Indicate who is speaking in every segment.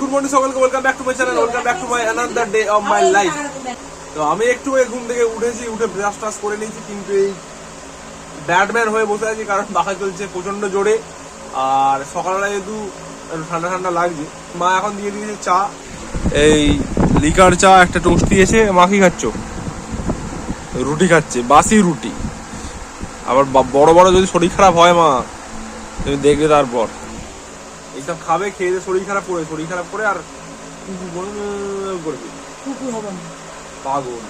Speaker 1: Good morning সকলকে, welcome back to my channel, welcome back to my another day of my life. তো আমি একটু ঘুম থেকে উঠেছি, উঠে ব্রাশ টাশ করে নিয়েছি, কিন্তু এই ব্যাটম্যান হয়ে বসে আছি কারণ বাঁকা চলছে প্রচন্ড জোরে। আর সকালবেলা যেহেতু ঠান্ডা ঠান্ডা লাগছে, মা এখন দিয়ে দিয়েছে চা, এই লিকার চা, একটা টোস্ট দিয়েছে। মা কি খাচ্ছ? রুটি খাচ্ছে, বাসি রুটি। আবার বড় বড় যদি শরীর খারাপ হয় মা, তুমি দেখবে তারপর এইসব খাবে, খেয়ে দিয়ে শরীর খারাপ করে আর করবে পাগল।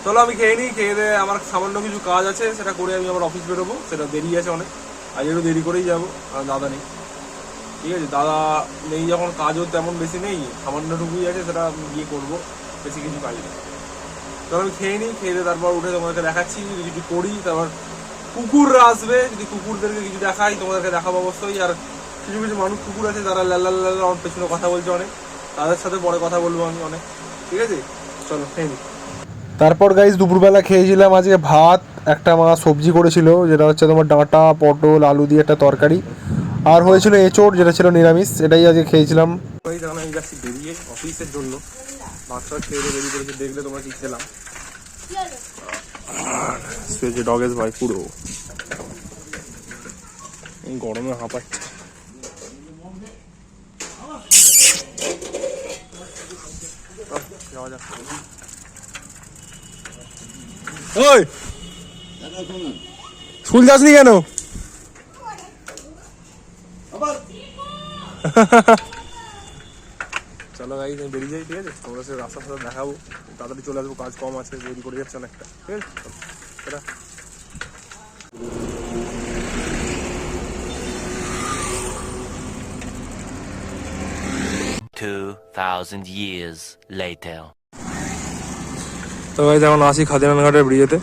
Speaker 1: চলো আমি খেয়ে নিই, খেয়ে দিয়ে আমার সামান্য কিছু কাজ আছে, সেটা করে আমি আবার অফিস বেরোবো। সেটা দেরি আছে অনেক, আজ একটু দেরি করেই যাবো, আর দাদা নেই। ঠিক আছে, দাদা নেই যখন কাজও তেমন বেশি নেই, সামান্যটুকুই আছে, সেটা গিয়ে করবো, বেশি কিছু কাজ নেই। চলো আমি খেয়ে নিই, খেয়ে দিয়ে তারপর উঠে তোমাদেরকে দেখাচ্ছি। যদি কিছু করি তারপর কুকুররা আসবে, যদি কুকুরদেরকে কিছু দেখাই তোমাদেরকে দেখাবো অবশ্যই। আর কিছু কিছু মানুষ কুকুর আছে যারা লাল্লা লাল্লা আমার পেছনে কথা বলছে অনেক, তাদের সাথে পরে কথা বলবো আমি অনেক। ঠিক আছে, চলো খেয়ে নিই। তারপর গাইজ দুপুরবেলা খেয়েছিলাম আজকে ভাত, একটা মা সবজি করেছিল যেটা হচ্ছে তোমার ডাঁটা পটল আলু দিয়ে একটা তরকারি, আর হয়েছিল এঁচোড় যেটা ছিল নিরামিষ, এটাই আজকে খেয়েছিলাম। আমি যাচ্ছি বেরিয়ে অফিসের জন্য, ভাতটা খেয়ে বেরিয়ে পড়েছি। দেখলে তোমরা কি খেলাম, ডগেস ভাই পুরো গরমে হাঁপাচ্ছে। ওই স্কুল যাসনি কেন? চলো গাইজ আমি বেরিয়ে যাই। ঠিক আছে, তোমরা সে রাস্তার সাথে দেখাবো, তাড়াতাড়ি চলে আসবো, কাজ কম আছে, দেরি করে যাচ্ছে অনেকটা। ঠিক আছে, এটা
Speaker 2: 2000 years later.
Speaker 1: তো গাইজ এখন আসি খাদিরান ঘাটের ব্রিজেতে,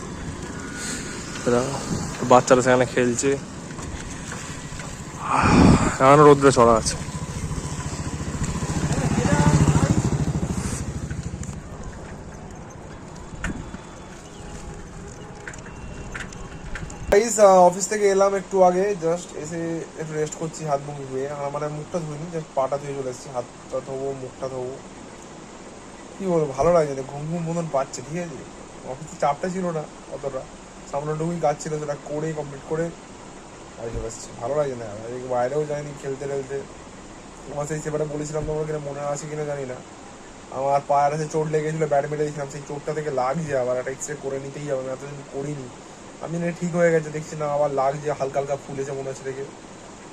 Speaker 1: বাচ্চারা সেখানে খেলছে, এখন রোদ্রে চড়া আছে। অফিস থেকে এলাম একটু আগে, জাস্ট এসে একটু রেস্ট করছি, হাত মুখ ধুয়ে। মানে মুখটা ধুইনি, জাস্ট পাটা ধুয়ে চলে এসেছি। হাতটা ধোবো, মুখটা ধোবো, কি বলবো, ভালো লাগছে না, ঘুম ঘুম মতন পাচ্ছে। ঠিক আছে, অফিসে চাপটা ছিল না অতটা, সামনেটুকুই কাজ ছিল, সেটা করে কমপ্লিট করে বাড়ি চলে এসেছি। ভালো লাগছে না, বাইরেও যায়নি খেলতে টেলতে। তোমার সেই সেবারে বলেছিলাম তোমার কিনা মনে আছে কিনা জানি না, আমার পায়ের কাছে চোট লেগেছিলো, ব্যাট মেরে দিয়েছিলাম, সেই চোটটা থেকে লাগছে, আবার একটা এক্স রে করে নিতেই হবে। আমি এতদিন করিনি, আমি না ঠিক হয়ে গেছে, দেখছি না আবার লাগছে, হালকা হালকা ফুলেছে মনে হচ্ছে দেখে।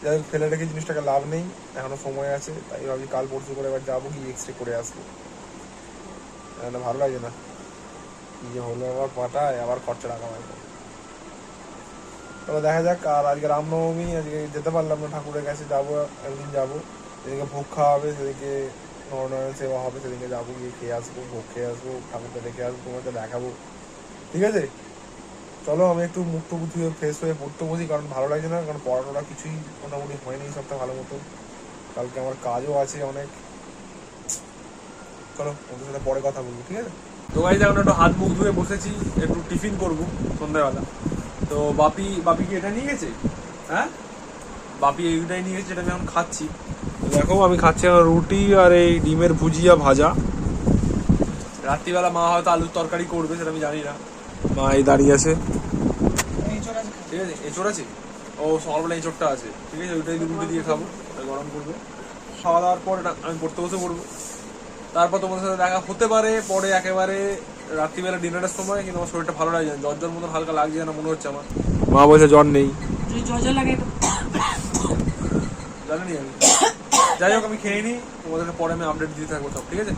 Speaker 1: যাই হোক, ফেলে রেখে জিনিসটাকে লাভ নেই, এখনো সময় আছে, তাই ভাবছি কাল পরশু করে এবার যাবো, কি এক্স রে করে আসবো। ভালো লাগে না, কি যে হলো আবার পাটায়, আবার খরচা টাকা হয়। তবে দেখা যাক। আর আজকে রামনবমী, আজকে যেতে পারলাম না ঠাকুরের কাছে, যাবো একদিন, যাবো যেদিকে ভোগ খাওয়া হবে, সেদিকে নরনারায়ণ সেবা হবে, সেদিকে যাবো, গিয়ে খেয়ে আসবো, ভোগ খেয়ে আসবো, ঠাকুরকে দেখে আসবো, তোমাকে দেখাবো। ঠিক আছে, চলো আমি একটু মুখ টুকু ধুয়ে ফ্রেশ হয়ে পড়তে বসি, কারণ ভালো লাগছে না, কারণ পড়ানোটা কিছুই মোটামুটি হয়নি সবটা ভালো মতো। কালকে আমার কাজও আছে অনেক। চলো ওদের সাথে পরে কথা বলবো। ঠিক আছে, তো গাইজ এখন একটু হাত মুখ ধুয়ে বসেছি, একটু টিফিন করবো সন্ধ্যাবেলা। তো বাপি কি এটা নিয়ে গেছে? হ্যাঁ, বাপি এইটাই নিয়ে গেছে, যেটা আমি এখন খাচ্ছি। দেখো আমি খাচ্ছি এখন রুটি আর এই ডিমের ভুজিয়া ভাজা। রাত্রিবেলা মা হয়তো আলুর তরকারি করবে, সেটা আমি জানি না। মা এই দাঁড়িয়ে আছে, ঠিক আছে, এঁচড় আছে, ও সকালবেলা এঁচড়টা আছে। ঠিক আছে, ওইটাই রুটি দিয়ে খাবো, গরম করবে। খাওয়া দাওয়ার পর আমি পড়তে বসে পড়বো। তারপর তোমাদের সাথে দেখা হতে পারে পরে একেবারে রাত্রিবেলা ডিনারের সময়, কিন্তু আমার শরীরটা ভালো লাগছে না, জ্বর মতন হালকা লাগছে না মনে হচ্ছে আমার। মা বলছে জ্বর নেই, জানি আমি। যাই হোক আমি খেয়ে নিই, তোমাদেরকে পরে আমি আপডেট দিতে থাকবো সব। ঠিক আছে,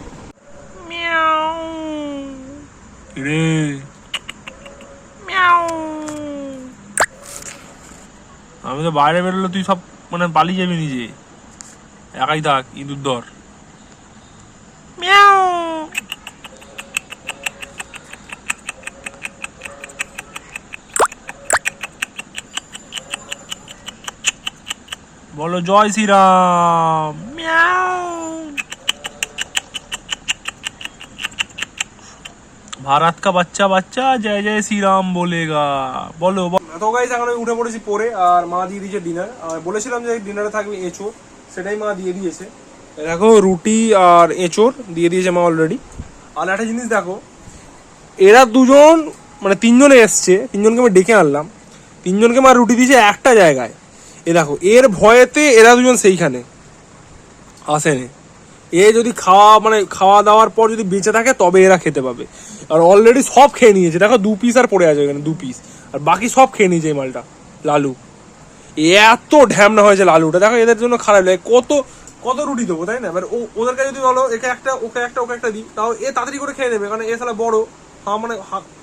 Speaker 1: আমি তো বাইরে বেরোলে তুই সব মানে পালিয়ে যাবি নিজে, একাই থাক, ইঁদুর ধর। বলো জয় শ্রীরাম। ভারত কা বাচ্চা বাচ্চা জয় জয় শ্রীরাম বলেগা। বলো। তো গাইস এখন আমি উঠে পড়েছি পরে, আর মা দিয়ে দিয়েছে ডিনার। আর বলেছিলাম যে ডিনারে থাকবে এঁচোড়, সেটাই মা দিয়ে দিয়েছে। দেখো রুটি আর এঁচোড় দিয়ে দিয়েছে মা অলরেডি। আর একটা জিনিস দেখো, এরা দুজন মানে তিনজনে এসছে, তিনজনকে আমি ডেকে আনলাম, তিনজনকে মা রুটি দিয়েছে একটা জায়গায়। এ দেখো এর ভয়েতে এরা দুজন সেইখানে আসেনি। এ যদি খাওয়া দাওয়ার পর যদি বেঁচে থাকে তবে এরা খেতে পাবে। আর অলরেডি সব খেয়ে নিয়েছে, দেখো 2 পিস আর পড়ে আছে এখানে, 2 পিস, আর বাকি সব খেয়ে নিয়েছে এই মালটা। লালু এত ঢ্যামনা হয়েছে লালুটা, দেখো এদের জন্য খারাপ লাগে। কত কত রুটি দেবো তাই না? এবার ওদেরকে যদি বলো একে একটা ওকে একটা ওকে একটা দিই, তাও এ তাড়াতাড়ি করে খেয়ে নেবে, কারণ এ সালা বড়। মানে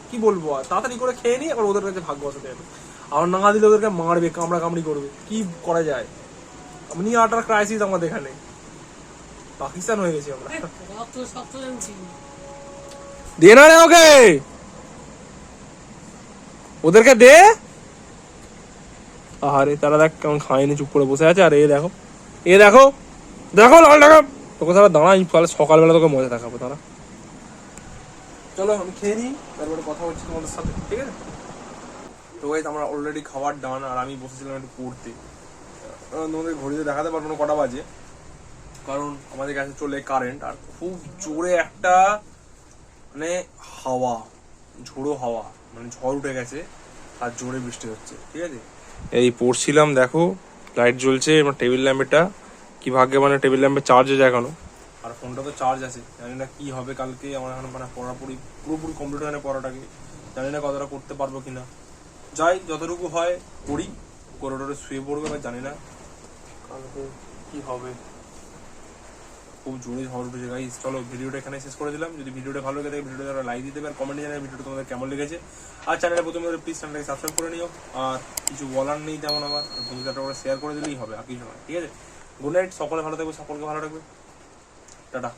Speaker 1: কি বলবো, আর তাড়াতাড়ি করে খেয়ে নিই, আবার ওদের কাছে ভাগ বসাতে যাবে। আর না দিলে ওদেরকে মারবে, কামড়া কামড়ি করবে। কি করা যায়? এমনি আটার ক্রাইসিস আমাদের এখানে, পাকিস্তান হয়ে গেছি আমরা। দে না রে ওকে, ওদেরকে দে। আরে তারা দেখ কেমন খায়নি, চুপ করে বসে আছে। আর দেখো দেখো দেখো লাল টাকা তোকে তারা দাঁড়াই, সকালবেলা তোকে মজা দেখাবো তারা। চলো আমি খেয়ে নিই, তারপরে কথা বলছি তোমাদের সাথে, ঠিক আছে? তো গাইস আমরা অলরেডি খাবার ডান, আর আমি বসেছিলাম একটু পড়তে। তোমাদের ঘড়িতে দেখাতে পারবো না কটা বাজে, কারণ আমাদের কাছে চলে কারেন্ট। আর খুব জোরে একটা মানে হাওয়া, ঝোড়ো হাওয়া, মানে ঝড় উঠে গেছে, আর জোরে বৃষ্টি হচ্ছে, ঠিক আছে? এই পড়ছিলাম, দেখো লাইট জ্বলছে, আমার টেবিল ল্যাম্পটা কি ভাগ্যে, মানে টেবিল ল্যাম্পে চার্জ আছে এখনো, আর ফোনটা তো চার্জ আছে। জানি না কি হবে কালকে, আমার এখন মানে পুরোপুরি কমপ্লিট হয় না পড়াটাকে, জানি না কতটা করতে পারবো কিনা। যাই যতটুকু হয় করি, করে টোরে শুয়ে পড়বে, বা জানি না কালকে কি হবে। খুব জোরে ঝড় উঠেছে গাইস। চলো ভিডিওটা এখানে শেষ করে দিলাম। যদি ভিডিওটা ভালো লাগে থাকে ভিডিওটা লাইক দিতে পারে, কমেন্টে জানাবে ভিডিওটা তোমাদের কেমন লেগেছে। আর চ্যানেলে প্রথমে প্লিজ চ্যানেলটাকে সাবস্ক্রাইব করে নিও। আর কিছু বলার নেই তেমন আমার, বন্ধুদের একটা শেয়ার করে দিলেই হবে, আর কিছু নয়, ঠিক আছে? গুড নাইট, সকলে ভালো থাকবে, সকলকে ভালো রাখবে, টাটা।